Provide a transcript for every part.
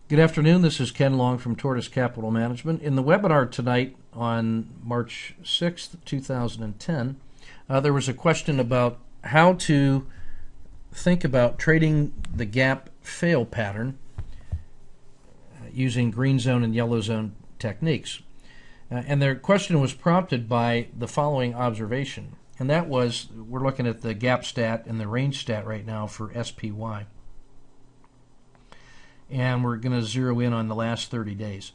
Good afternoon. This is Ken Long from Tortoise Capital Management. In the webinar tonight on March 6th, 2010, there was a question about how to think about trading the gap fail pattern using green zone and yellow zone techniques. And their question was prompted by the following observation, and that was, we're looking at the gap stat and the range stat right now for SPY. And we're going to zero in on the last 30 days.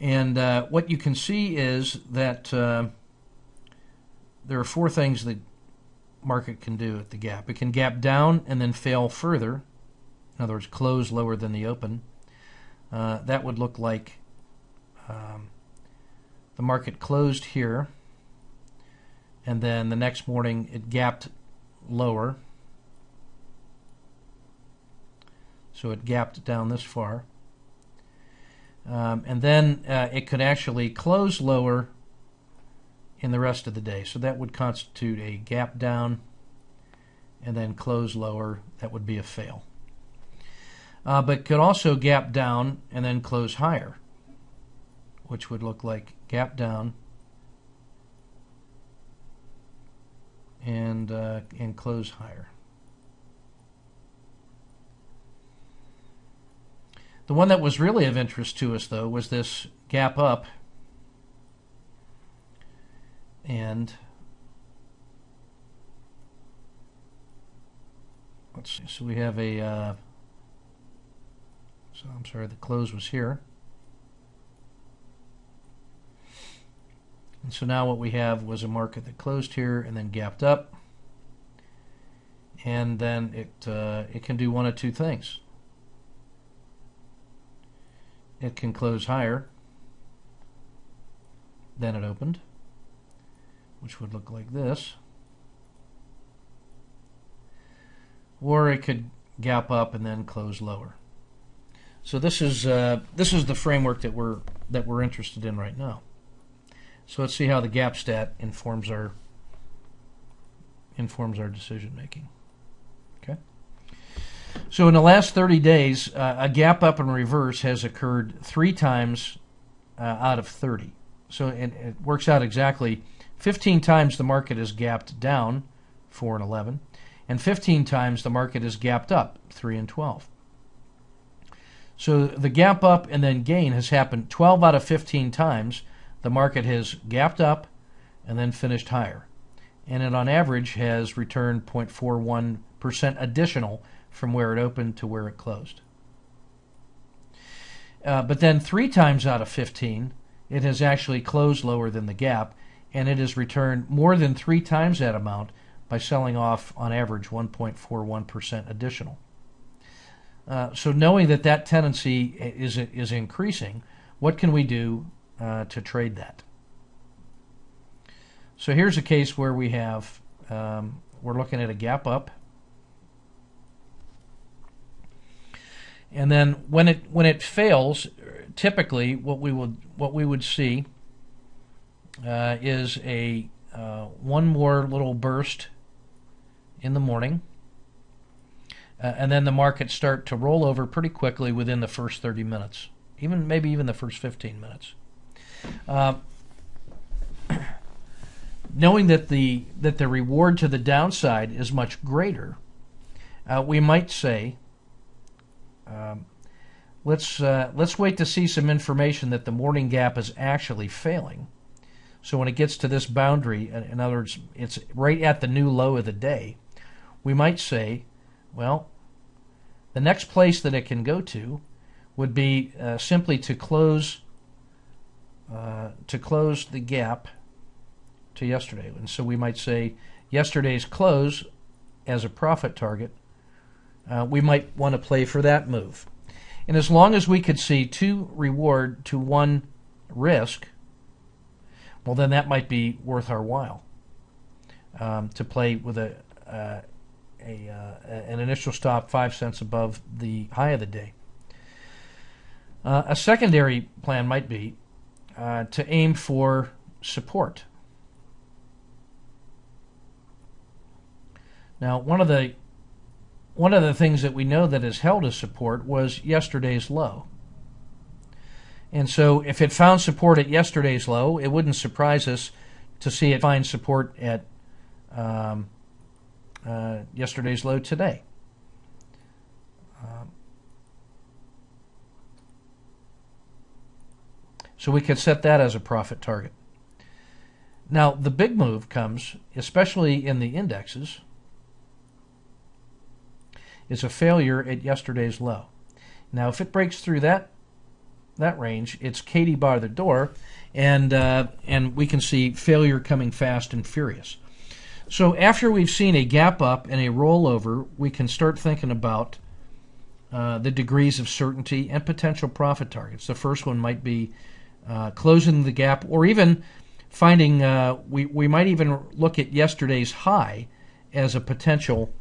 And what you can see is that there are four things the market can do at the gap. It can gap down and then fail further. In other words, close lower than the open. That would look like the market closed here, and then the next morning it gapped lower. So it gapped down this far. And then it could actually close lower in the rest of the day. So that would constitute a gap down and then close lower. That would be a fail. But could also gap down and then close higher, which would look like gap down and close higher. The one that was really of interest to us, though, was this gap up and let's see. So we have a so I'm sorry, the close was here. And so now what we have was a market that closed here and then gapped up, and then it can do one of two things. It can close higher than it opened, which would look like this, or it could gap up and then close lower. So this is the framework that we're interested in right now. So let's see how the gap stat informs our decision making. Okay. So in the last 30 days, a gap up and reverse has occurred 3 times out of 30. So it works out exactly 15 times the market is gapped down, 4 and 11, and 15 times the market is gapped up, 3 and 12. So the gap up and then gain has happened 12 out of 15 times. The market has gapped up and then finished higher. And it on average has returned 0.41% additional from where it opened to where it closed. But then 3 times out of 15, it has actually closed lower than the gap, and it has returned more than 3 times that amount by selling off on average 1.41% additional. So knowing that tendency is increasing, what can we do to trade that? So here's a case where we have we're looking at a gap up, and then when it fails, typically what we would see is a one more little burst in the morning, and then the markets start to roll over pretty quickly within the first 30 minutes, maybe even the first 15 minutes. Knowing that the reward to the downside is much greater, we might say, let's wait to see some information that the morning gap is actually failing. So when it gets to this boundary, in other words, it's right at the new low of the day, we might say, well, the next place that it can go to would be simply to close the gap to yesterday. And so we might say yesterday's close as a profit target. We might want to play for that move. And as long as we could see 2 reward to 1 risk, well, then that might be worth our while to play with an initial stop 5 cents above the high of the day. A secondary plan might be to aim for support. Now, one of the one of the things that we know that has held as support was yesterday's low. And so if it found support at yesterday's low, it wouldn't surprise us to see it find support at yesterday's low today. So we could set that as a profit target. Now, the big move comes, especially in the indexes, is a failure at yesterday's low. Now, if it breaks through that range, it's Katie bar the door, and we can see failure coming fast and furious. So after we've seen a gap up and a rollover, we can start thinking about the degrees of certainty and potential profit targets. The first one might be closing the gap, or even finding, we might even look at yesterday's high as a potential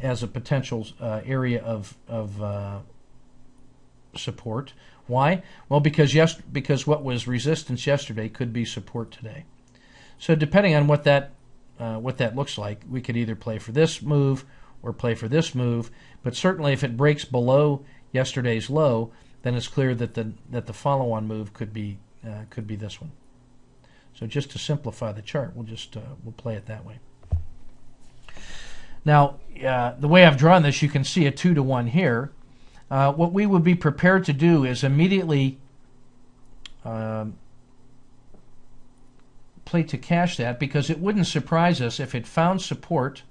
area of support. Why? Well, because what was resistance yesterday could be support today. So depending on what that looks like, we could either play for this move or play for this move. But certainly, if it breaks below yesterday's low, then it's clear that the follow-on move could be this one. So just to simplify the chart, we'll play it that way. Now, the way I've drawn this, you can see a 2-to-1 here. What we would be prepared to do is immediately play to cash that, because it wouldn't surprise us if it found support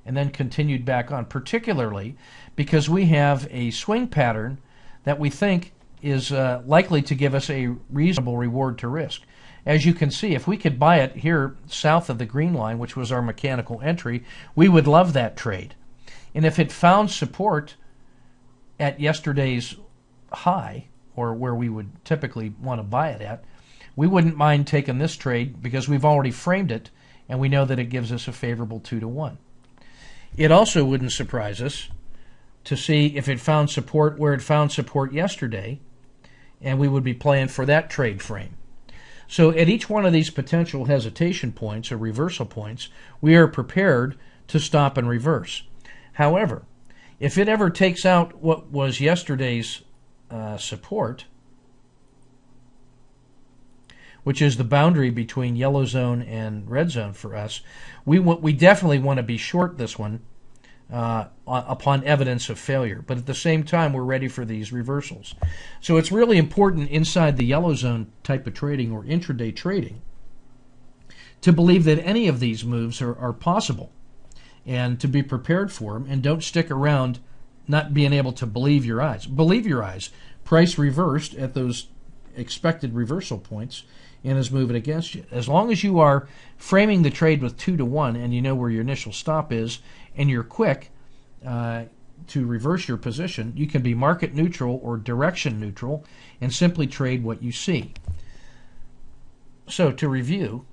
and then continued back on, particularly because we have a swing pattern that we think is likely to give us a reasonable reward to risk. As you can see, if we could buy it here south of the green line, which was our mechanical entry, we would love that trade. And if it found support at yesterday's high, or where we would typically want to buy it at, we wouldn't mind taking this trade because we've already framed it and we know that it gives us a favorable 2-to-1. It also wouldn't surprise us to see if it found support where it found support yesterday, and we would be playing for that trade frame. So at each one of these potential hesitation points or reversal points, we are prepared to stop and reverse. However, if it ever takes out what was yesterday's support, which is the boundary between yellow zone and red zone for us, we definitely want to be short this one upon evidence of failure. But at the same time, we're ready for these reversals. So it's really important inside the yellow zone type of trading or intraday trading to believe that any of these moves are possible and to be prepared for them, and don't stick around not being able to believe your eyes. Believe your eyes. Price reversed at those expected reversal points and is moving against you. As long as you are framing the trade with 2-to-1 and you know where your initial stop is and you're quick to reverse your position, you can be market neutral or direction neutral and simply trade what you see. So to review,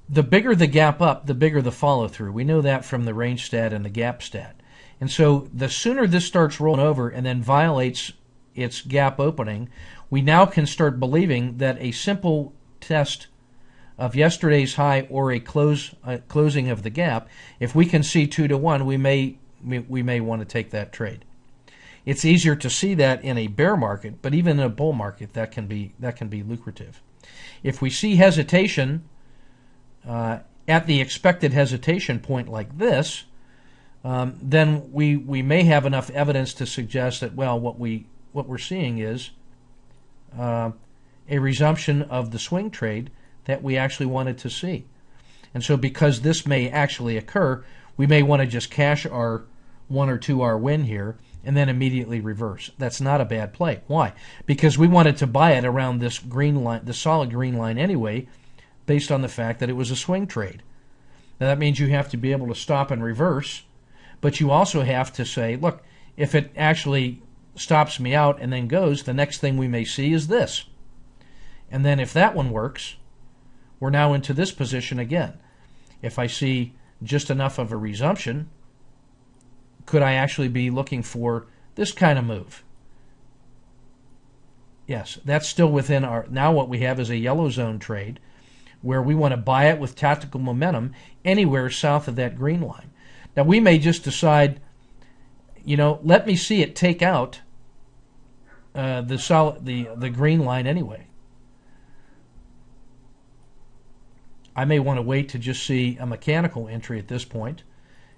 the bigger the gap up, the bigger the follow through. We know that from the range stat and the gap stat. And so the sooner this starts rolling over and then violates its gap opening, we now can start believing that a simple test of yesterday's high or a closing of the gap, if we can see 2-to-1, we may want to take that trade. It's easier to see that in a bear market, but even in a bull market, that can be lucrative. If we see hesitation at the expected hesitation point like this, then we may have enough evidence to suggest that, well, what we're seeing is a resumption of the swing trade that we actually wanted to see. And so because this may actually occur, we may want to just cash our 1 or 2 hour win here and then immediately reverse. That's not a bad play. Why? Because we wanted to buy it around this green line, the solid green line anyway, based on the fact that it was a swing trade. Now that means you have to be able to stop and reverse, but you also have to say, look, if it actually stops me out and then goes, the next thing we may see is this. And then if that one works, we're now into this position again. If I see just enough of a resumption, could I actually be looking for this kind of move? Yes, that's still within our, now what we have is a yellow zone trade where we want to buy it with tactical momentum anywhere south of that green line. Now we may just decide, let me see it take out the green line anyway. I may want to wait to just see a mechanical entry at this point,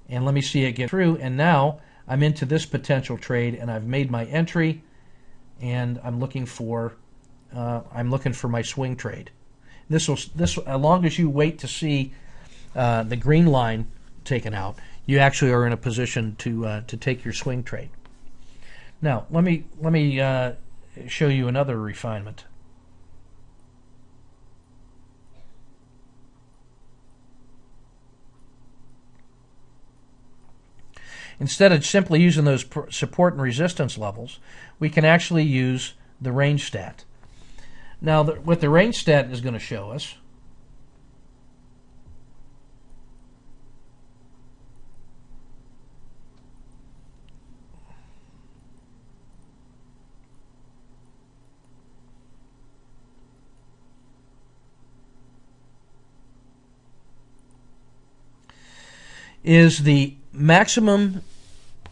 and let me see it get through. And now I'm into this potential trade, and I've made my entry, and I'm looking for my swing trade. This as long as you wait to see the green line taken out, you actually are in a position to take your swing trade. Now let me show you another refinement. Instead of simply using those support and resistance levels, we can actually use the range stat. Now, what the range stat is going to show us is the maximum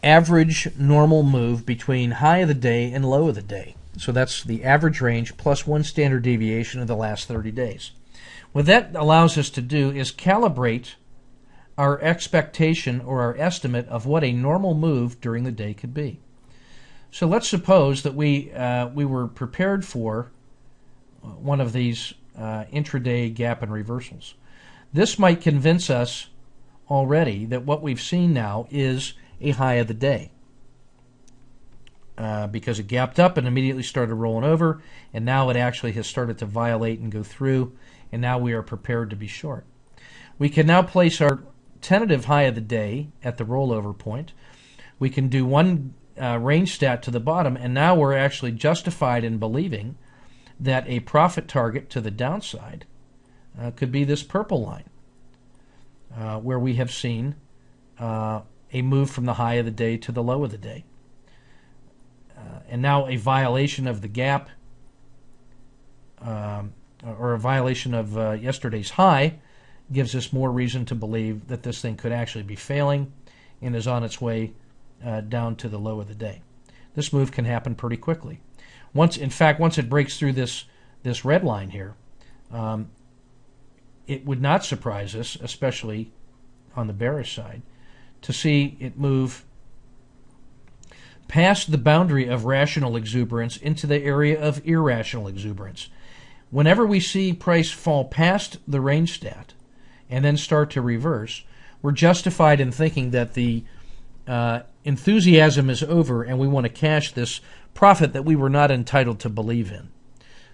average normal move between high of the day and low of the day. So that's the average range plus one standard deviation of the last 30 days. What that allows us to do is calibrate our expectation or our estimate of what a normal move during the day could be. So let's suppose that we were prepared for one of these intraday gap and reversals. This might convince us already that what we've seen now is a high of the day because it gapped up and immediately started rolling over, and now it actually has started to violate and go through, and now we are prepared to be short. We can now place our tentative high of the day at the rollover point. We can do one range stat to the bottom, and now we're actually justified in believing that a profit target to the downside could be this purple line, where we have seen a move from the high of the day to the low of the day. And now a violation of the gap, or a violation of yesterday's high, gives us more reason to believe that this thing could actually be failing and is on its way down to the low of the day. This move can happen pretty quickly. Once it breaks through this red line here, it would not surprise us, especially on the bearish side, to see it move past the boundary of rational exuberance into the area of irrational exuberance. Whenever we see price fall past the range stat and then start to reverse, we're justified in thinking that the enthusiasm is over and we want to cash this profit that we were not entitled to believe in.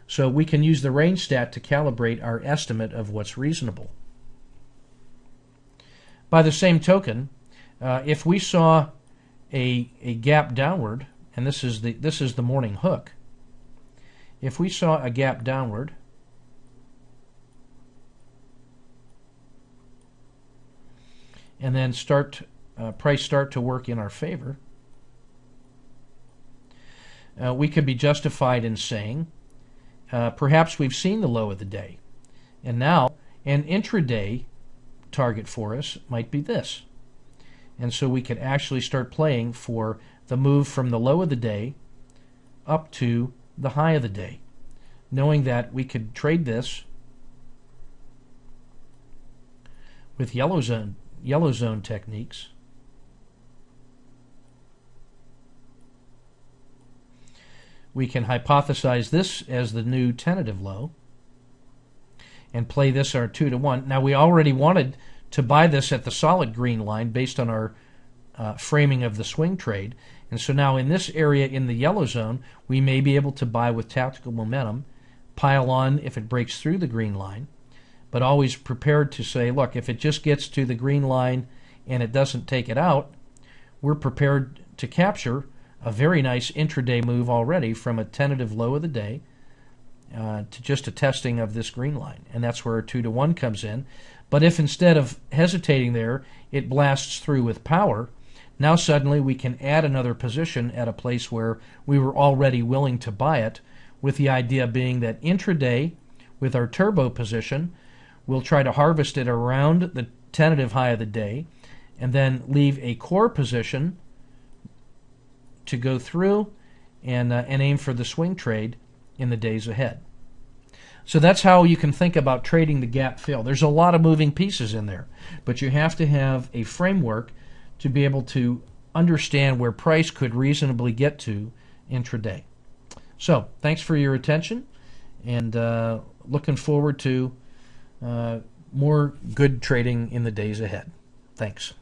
So we can use the range stat to calibrate our estimate of what's reasonable. By the same token, if we saw a gap downward, and this is the morning hook, if we saw a gap downward and then price start to work in our favor, we could be justified in saying perhaps we've seen the low of the day, and now an intraday target for us might be this. And so we could actually start playing for the move from the low of the day up to the high of the day, knowing that we could trade this with yellow zone techniques. We can hypothesize this as the new tentative low and play this our 2-to-1. Now, we already wanted to buy this at the solid green line based on our framing of the swing trade. And so now in this area in the yellow zone, we may be able to buy with tactical momentum, pile on if it breaks through the green line, but always prepared to say, look, if it just gets to the green line and it doesn't take it out, we're prepared to capture a very nice intraday move already from a tentative low of the day to just a testing of this green line. And that's where a 2-to-1 comes in. But if instead of hesitating there, it blasts through with power, now suddenly we can add another position at a place where we were already willing to buy it, with the idea being that intraday, with our turbo position, we'll try to harvest it around the tentative high of the day, and then leave a core position to go through and aim for the swing trade in the days ahead. So that's how you can think about trading the gap fill. There's a lot of moving pieces in there, but you have to have a framework to be able to understand where price could reasonably get to intraday. So thanks for your attention, and looking forward to more good trading in the days ahead. Thanks.